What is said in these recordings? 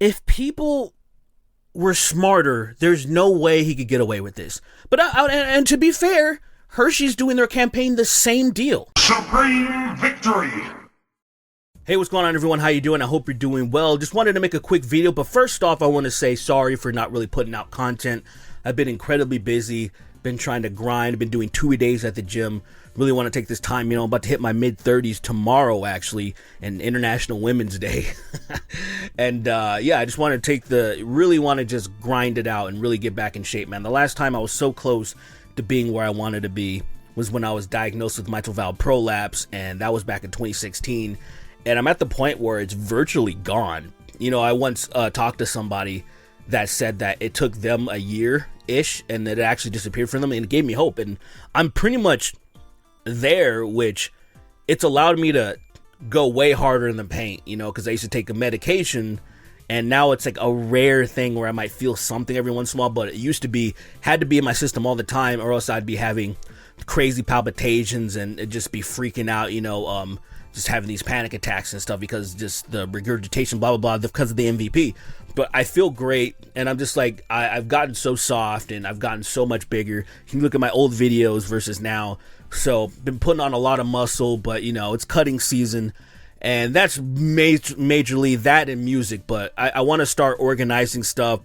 if people were smarter, there's no way he could get away with this. But and to be fair, Hershey's doing their campaign the same deal. Supreme victory! Hey, what's going on, everyone? How you doing? I hope you're doing well. Just wanted to make a quick video, but first off, I want to say sorry for not really putting out content. I've been incredibly busy, been trying to grind, been doing 2 days at the gym. Really want to take this time, I'm about to hit my mid-30s tomorrow, actually, and International Women's Day. And yeah, I just want to really want to just grind it out and really get back in shape, man. The last time I was so close to being where I wanted to be was when I was diagnosed with mitral valve prolapse, and that was back in 2016. And I'm at the point where it's virtually gone. I once talked to somebody that said that it took them a year-ish and that it actually disappeared from them, and it gave me hope. And I'm pretty much there, which it's allowed me to go way harder in the paint, because I used to take a medication, and now it's like a rare thing where I might feel something every once in a while, but it had to be in my system all the time, or else I'd be having crazy palpitations and it'd just be freaking out, just having these panic attacks and stuff because just the regurgitation, blah, blah, blah, because of the MVP. But I feel great, and I'm just like, I've gotten so soft, and I've gotten so much bigger. You can look at my old videos versus now. So, been putting on a lot of muscle, but, it's cutting season, and that's majorly that in music. But I want to start organizing stuff.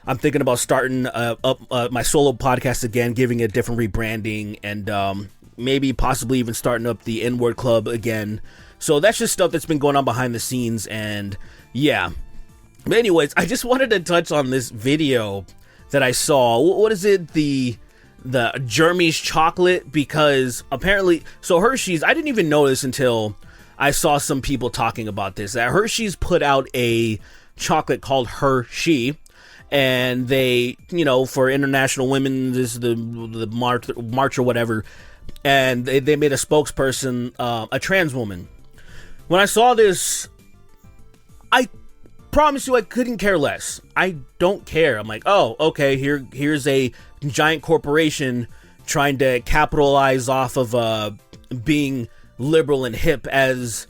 I'm thinking about starting up my solo podcast again, giving it a different rebranding, and maybe possibly even starting up the N-Word Club again. So that's just stuff that's been going on behind the scenes, and yeah. But anyways, I just wanted to touch on this video that I saw. What is it? The Jeremy's chocolate, because apparently, so Hershey's, I didn't even know this until I saw some people talking about this, that Hershey's put out a chocolate called Hershey, and they, for International Women, this is the march or whatever, and they made a spokesperson a trans woman. When I saw this, I promise you I couldn't care less. I don't care. I'm like, oh, okay, here's a giant corporation trying to capitalize off of being liberal and hip, as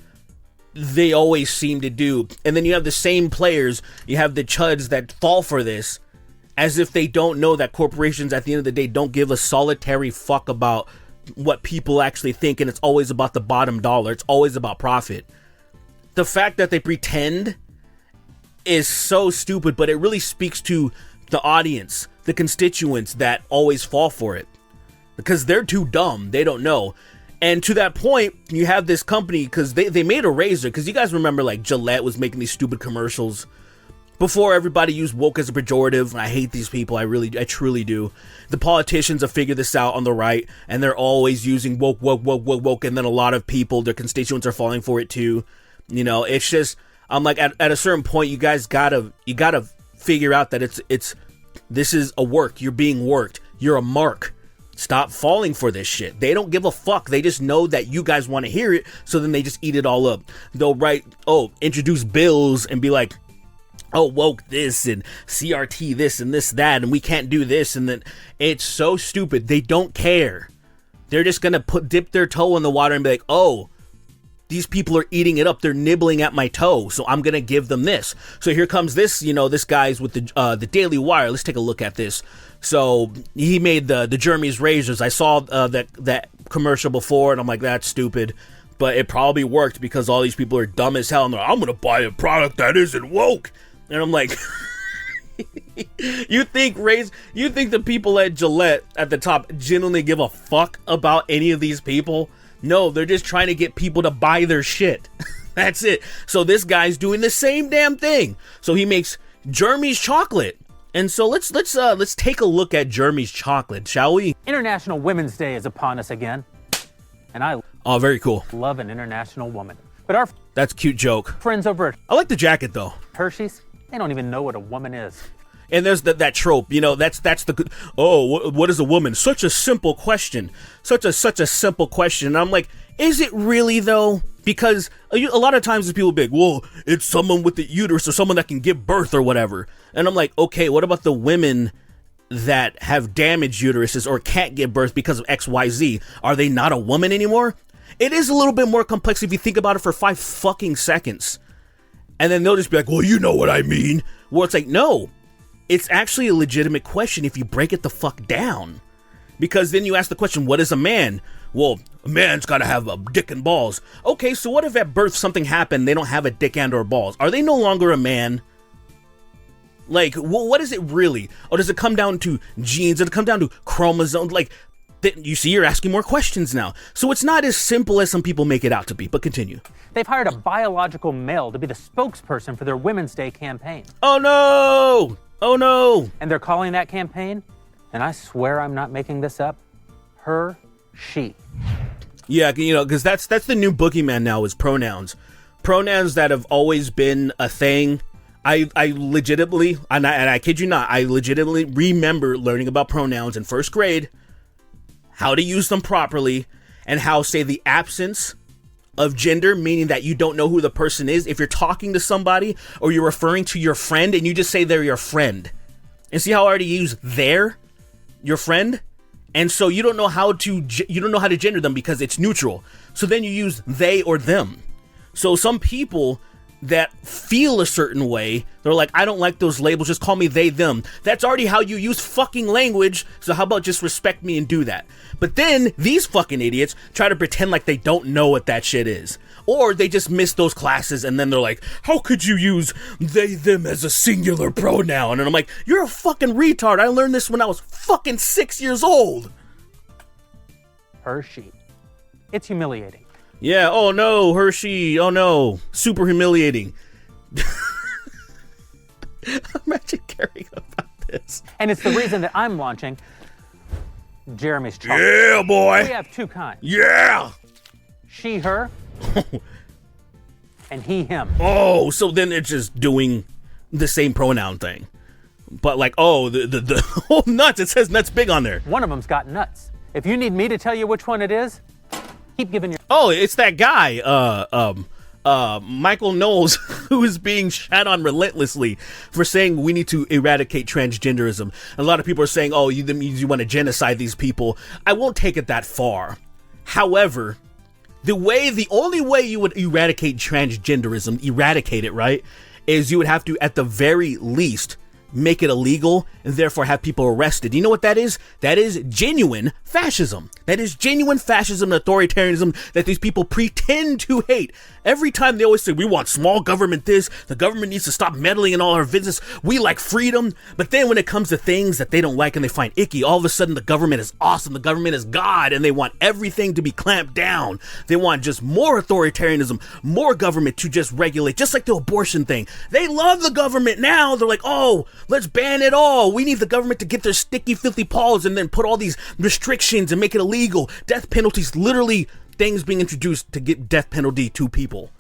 they always seem to do. And then you have the same players, you have the chuds that fall for this, as if they don't know that corporations at the end of the day don't give a solitary fuck about what people actually think, and it's always about the bottom dollar. It's always about profit. The fact that they pretend is so stupid, but it really speaks to the audience, the constituents that always fall for it, because they're too dumb. They don't know. And to that point, you have this company, because they made a razor, because you guys remember like Gillette was making these stupid commercials before everybody used woke as a pejorative, and I hate these people. I truly do. The politicians have figured this out on the right, and they're always using woke, and then a lot of people, their constituents, are falling for it too. It's just, I'm like, at a certain point, you guys gotta figure out that this is a work. You're being worked. You're a mark. Stop falling for this shit. They don't give a fuck. They just know that you guys want to hear it, so then they just eat it all up. They'll introduce bills and be like, oh, woke this and CRT this and this, that, and we can't do this. And then it's so stupid. They don't care. They're just going to dip their toe in the water and be like, oh, these people are eating it up. They're nibbling at my toe, so I'm going to give them this. So here comes this, this guy's with the Daily Wire. Let's take a look at this. So he made the Jeremy's razors. I saw that commercial before, and I'm like, that's stupid. But it probably worked because all these people are dumb as hell, and they're like, I'm going to buy a product that isn't woke. And I'm like, you think the people at Gillette at the top genuinely give a fuck about any of these people? No, they're just trying to get people to buy their shit. That's it. So this guy's doing the same damn thing. So he makes Jeremy's chocolate. And so let's take a look at Jeremy's chocolate, shall we? International Women's Day is upon us again. And I very cool. Love an international woman. But that's a cute joke. Friends over at I like the jacket though. Hershey's, they don't even know what a woman is. And there's that trope, that's the, what is a woman? Such a simple question. Such a simple question. And I'm like, is it really though? Because a lot of times people be like, well, it's someone with the uterus or someone that can give birth or whatever. And I'm like, okay, what about the women that have damaged uteruses or can't give birth because of XYZ? Are they not a woman anymore? It is a little bit more complex if you think about it for 5 fucking seconds. And then they'll just be like, well, you know what I mean. Well, it's like, no, it's actually a legitimate question if you break it the fuck down. Because then you ask the question, what is a man? Well, a man's got to have a dick and balls. Okay, so what if at birth something happened, they don't have a dick and or balls? Are they no longer a man? Like, what is it really? Or does it come down to genes? Does it come down to chromosomes? Like, you see, you're asking more questions now. So it's not as simple as some people make it out to be, but continue. They've hired a biological male to be the spokesperson for their Women's Day campaign. Oh no! Oh no! And they're calling that campaign, and I swear I'm not making this up, Hershey. Yeah, you know, because that's the new boogeyman now is pronouns. Pronouns that have always been a thing. I legitimately, and I kid you not, I legitimately remember learning about pronouns in first grade, how to use them properly, and how, say, the absence of gender, meaning that you don't know who the person is. If you're talking to somebody or you're referring to your friend and you just say they're your friend, and see how I already use your friend, and so you don't know how to gender them because it's neutral. So then you use they or them. So some people that feel a certain way, they're like, I don't like those labels, just call me they, them. That's already how you use fucking language, so how about just respect me and do that? But then, these fucking idiots try to pretend like they don't know what that shit is. Or they just miss those classes, and then they're like, how could you use they, them as a singular pronoun? And I'm like, you're a fucking retard, I learned this when I was fucking 6 years old. Hershey. It's humiliating. Yeah, oh no, Hershey, oh no, super humiliating. Imagine caring about this. And it's the reason that I'm launching Jeremy's chart. Yeah, boy. We have two kinds. Yeah. She, her, and he, him. Oh, so then they're just doing the same pronoun thing. But like, oh, the oh, nuts, it says nuts big on there. One of them's got nuts. If you need me to tell you which one it is, keep giving your... Oh, it's that guy, Michael Knowles, who is being shat on relentlessly for saying we need to eradicate transgenderism. A lot of people are saying, oh, you want to genocide these people. I won't take it that far. However, the only way you would eradicate transgenderism, eradicate it, right, is you would have to, at the very least, make it illegal and therefore have people arrested. You know what that is? That is genuine fascism. That is genuine fascism and authoritarianism that these people pretend to hate. Every time they always say, we want small government this, the government needs to stop meddling in all our business, we like freedom. But then when it comes to things that they don't like and they find icky, all of a sudden the government is awesome, the government is God, and they want everything to be clamped down. They want just more authoritarianism, more government to just regulate, just like the abortion thing. They love the government now. They're like, oh, let's ban it all. We need the government to get their sticky, filthy paws and then put all these restrictions and make it illegal. Death penalties, literally things being introduced to get death penalty to people.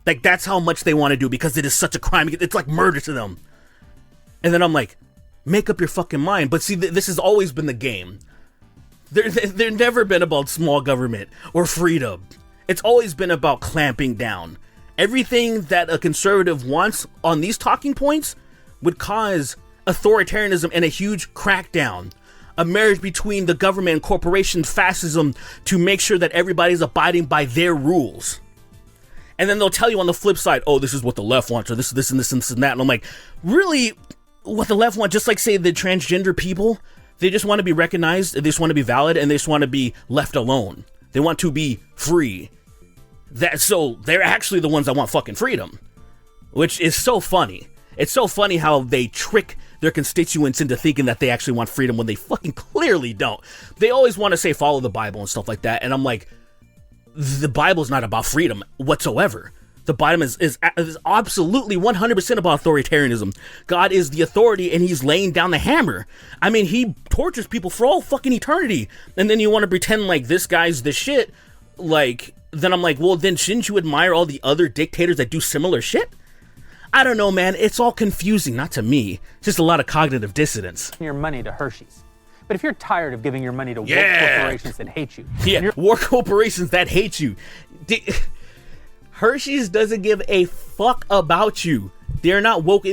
Like, that's how much they want to do because it is such a crime. It's like murder to them. And then I'm like, make up your fucking mind. But see, this has always been the game. They're never been about small government or freedom. It's always been about clamping down. Everything that a conservative wants on these talking points would cause authoritarianism and a huge crackdown. A marriage between the government and corporation fascism to make sure that everybody's abiding by their rules. And then they'll tell you on the flip side, oh, this is what the left wants, or this and this and that. And I'm like, really? What the left want? Just like, say, the transgender people, they just want to be recognized, they just want to be valid, and they just want to be left alone. They want to be free. So they're actually the ones that want fucking freedom, which is so funny. It's so funny how they trick their constituents into thinking that they actually want freedom when they fucking clearly don't. They always want to say follow the Bible and stuff like that, and I'm like, the Bible's not about freedom whatsoever. The Bible is absolutely 100% about authoritarianism. God is the authority, and he's laying down the hammer. I mean, he tortures people for all fucking eternity, and then you want to pretend like this guy's the shit. Like, then I'm like, well, then shouldn't you admire all the other dictators that do similar shit? I don't know, man. It's all confusing, not to me. Just a lot of cognitive dissonance. Your money to Hershey's. But if you're tired of giving your money to woke corporations that hate you. Yeah, war corporations that hate you. Hershey's doesn't give a fuck about you. They're not woke.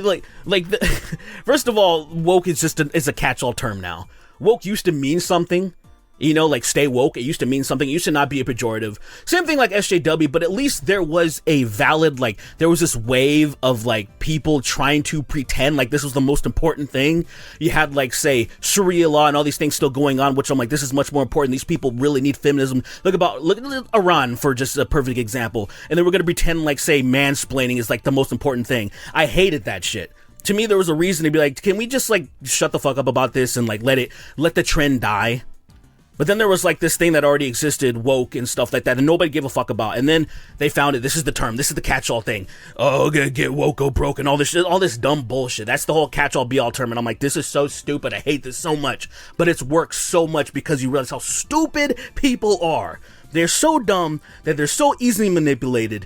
First of all, woke is just it's a catch-all term now. Woke used to mean something. You know, like stay woke. It used to mean something. It used to not be a pejorative. Same thing like SJW, but at least there was a valid, like, there was this wave of like people trying to pretend like this was the most important thing. You had like, say, Sharia law and all these things still going on, which I'm like, this is much more important. These people really need feminism. Look at Iran for just a perfect example. And then we're going to pretend like, say, mansplaining is like the most important thing. I hated that shit. To me, there was a reason to be like, can we just like shut the fuck up about this and like let the trend die? But then there was like this thing that already existed, woke and stuff like that, and nobody gave a fuck about. And then they found it. This is the term. This is the catch-all thing. Oh, get woke, go broke, and all this shit, all this dumb bullshit. That's the whole catch-all, be-all term. And I'm like, this is so stupid. I hate this so much. But it's worked so much because you realize how stupid people are. They're so dumb that they're so easily manipulated.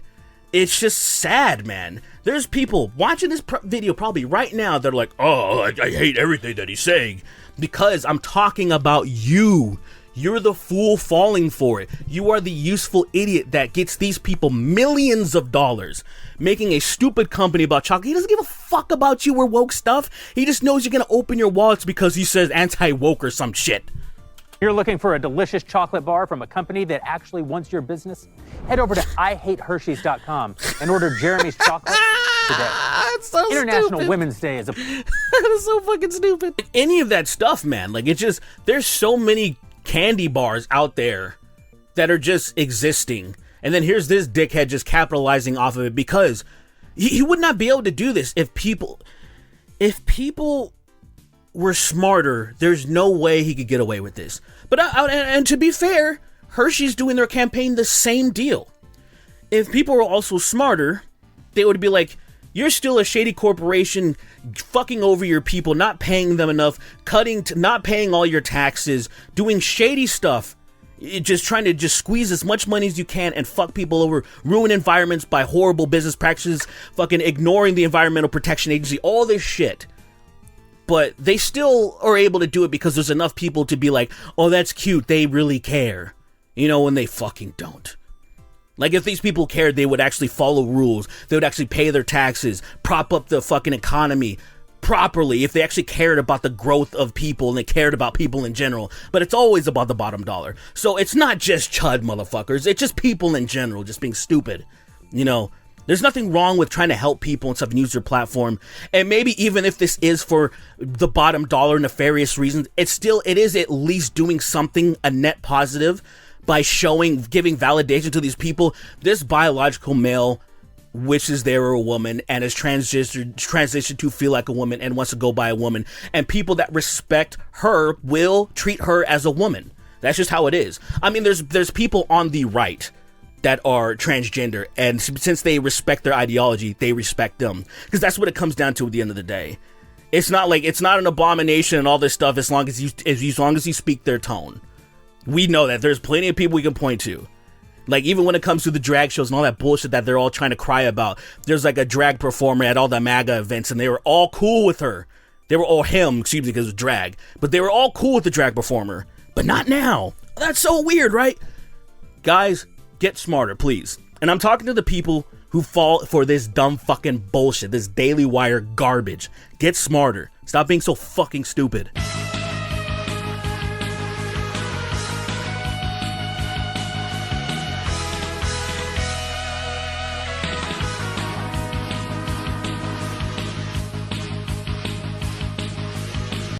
It's just sad, man. There's people watching this video probably right now that are like, oh, I hate everything that he's saying. Because I'm talking about you. You're the fool falling for it. You are the useful idiot that gets these people millions of dollars making a stupid company about chocolate. He doesn't give a fuck about you or woke stuff. He just knows you're going to open your wallets because he says anti-woke or some shit. You're looking for a delicious chocolate bar from a company that actually wants your business? Head over to IHateHersheys.com and order Jeremy's chocolate today. That's so International stupid. Women's Day is a... That is so fucking stupid. Any of that stuff, man. Like, it's just, there's so many candy bars out there that are just existing, and then here's this dickhead just capitalizing off of it because he would not be able to do this if people were smarter. There's no way he could get away with this. But and to be fair, Hershey's doing their campaign the same deal. If people were also smarter, they would be like, you're still a shady corporation fucking over your people, not paying them enough, not paying all your taxes, doing shady stuff, just trying to just squeeze as much money as you can and fuck people over, ruin environments by horrible business practices, fucking ignoring the Environmental Protection Agency, all this shit. But they still are able to do it because there's enough people to be like, oh, that's cute, they really care. You know, when they fucking don't. Like, if these people cared, they would actually follow rules. They would actually pay their taxes, prop up the fucking economy properly. If they actually cared about the growth of people and they cared about people in general. But it's always about the bottom dollar. So it's not just chud motherfuckers. It's just people in general just being stupid. You know, there's nothing wrong with trying to help people and stuff and use your platform. And maybe even if this is for the bottom dollar nefarious reasons, it is at least doing something, a net positive, by giving validation to these people. This biological male wishes they were a woman and has transitioned to feel like a woman and wants to go by a woman. And people that respect her will treat her as a woman. That's just how it is. I mean, there's people on the right that are transgender, and since they respect their ideology, they respect them. Because that's what it comes down to at the end of the day. It's not an abomination and all this stuff as long as you speak their tone. We know that there's plenty of people we can point to. Like, even when it comes to the drag shows and all that bullshit that they're all trying to cry about, there's like a drag performer at all the MAGA events, and they were all cool with her. They were all him, excuse me, because it's drag. But they were all cool with the drag performer. But not now. That's so weird, right? Guys, get smarter, please. And I'm talking to the people who fall for this dumb fucking bullshit, this Daily Wire garbage. Get smarter. Stop being so fucking stupid.